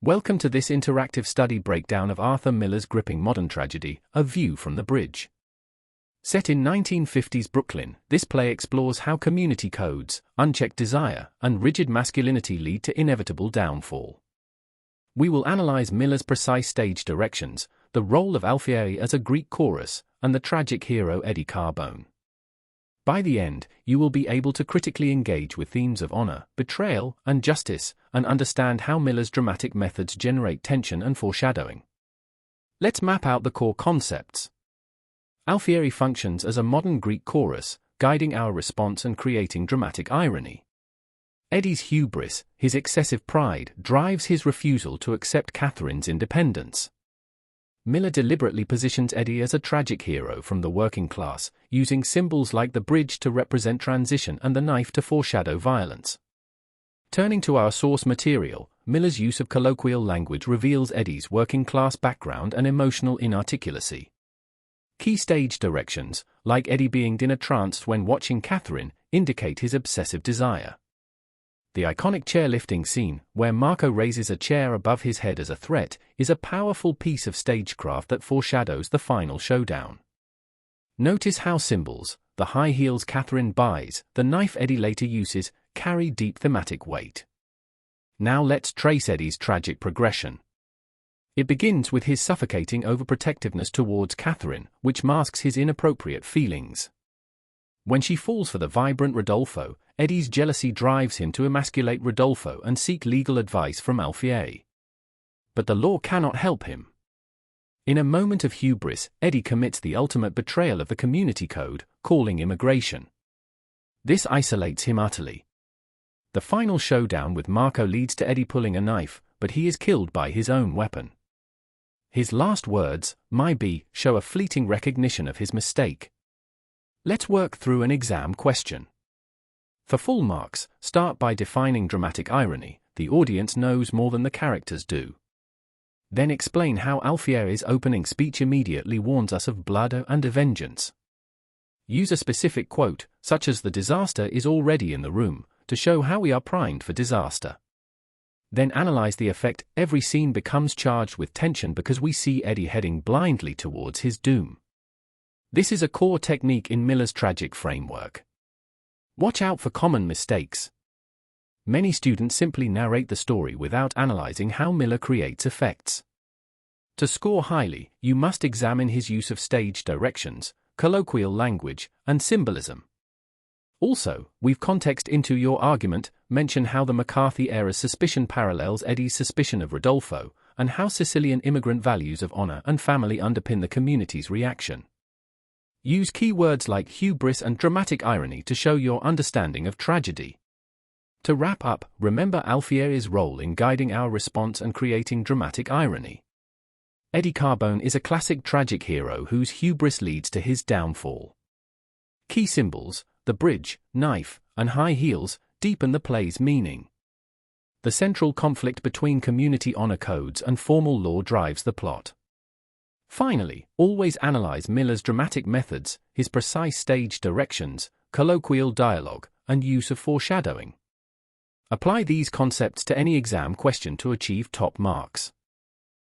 Welcome to this interactive study breakdown of Arthur Miller's gripping modern tragedy, A View from the Bridge. Set in 1950s Brooklyn, this play explores how community codes, unchecked desire, and rigid masculinity lead to inevitable downfall. We will analyze Miller's precise stage directions, the role of Alfieri as a Greek chorus, and the tragic hero Eddie Carbone. By the end, you will be able to critically engage with themes of honor, betrayal, and justice, and understand how Miller's dramatic methods generate tension and foreshadowing. Let's map out the core concepts. Alfieri functions as a modern Greek chorus, guiding our response and creating dramatic irony. Eddie's hubris, his excessive pride, drives his refusal to accept Catherine's independence. Miller deliberately positions Eddie as a tragic hero from the working class, using symbols like the bridge to represent transition and the knife to foreshadow violence. Turning to our source material, Miller's use of colloquial language reveals Eddie's working-class background and emotional inarticulacy. Key stage directions, like Eddie being in a trance when watching Catherine, indicate his obsessive desire. The iconic chairlifting scene, where Marco raises a chair above his head as a threat, is a powerful piece of stagecraft that foreshadows the final showdown. Notice how symbols, the high heels Catherine buys, the knife Eddie later uses, carry deep thematic weight. Now let's trace Eddie's tragic progression. It begins with his suffocating overprotectiveness towards Catherine, which masks his inappropriate feelings. When she falls for the vibrant Rodolfo, Eddie's jealousy drives him to emasculate Rodolfo and seek legal advice from Alfieri. But the law cannot help him. In a moment of hubris, Eddie commits the ultimate betrayal of the community code, calling immigration. This isolates him utterly. The final showdown with Marco leads to Eddie pulling a knife, but he is killed by his own weapon. His last words, "my B," show a fleeting recognition of his mistake. Let's work through an exam question. For full marks, start by defining dramatic irony. The audience knows more than the characters do. Then explain how Alfieri's opening speech immediately warns us of blood and vengeance. Use a specific quote, such as "the disaster is already in the room," to show how we are primed for disaster. Then analyze the effect. Every scene becomes charged with tension because we see Eddie heading blindly towards his doom. This is a core technique in Miller's tragic framework. Watch out for common mistakes. Many students simply narrate the story without analyzing how Miller creates effects. To score highly, you must examine his use of stage directions, colloquial language, and symbolism. Also, weave context into your argument, mention how the McCarthy-era suspicion parallels Eddie's suspicion of Rodolfo, and how Sicilian immigrant values of honor and family underpin the community's reaction. Use keywords like hubris and dramatic irony to show your understanding of tragedy. To wrap up, remember Alfieri's role in guiding our response and creating dramatic irony. Eddie Carbone is a classic tragic hero whose hubris leads to his downfall. Key symbols, the bridge, knife, and high heels, deepen the play's meaning. The central conflict between community honor codes and formal law drives the plot. Finally, always analyze Miller's dramatic methods, his precise stage directions, colloquial dialogue, and use of foreshadowing. Apply these concepts to any exam question to achieve top marks.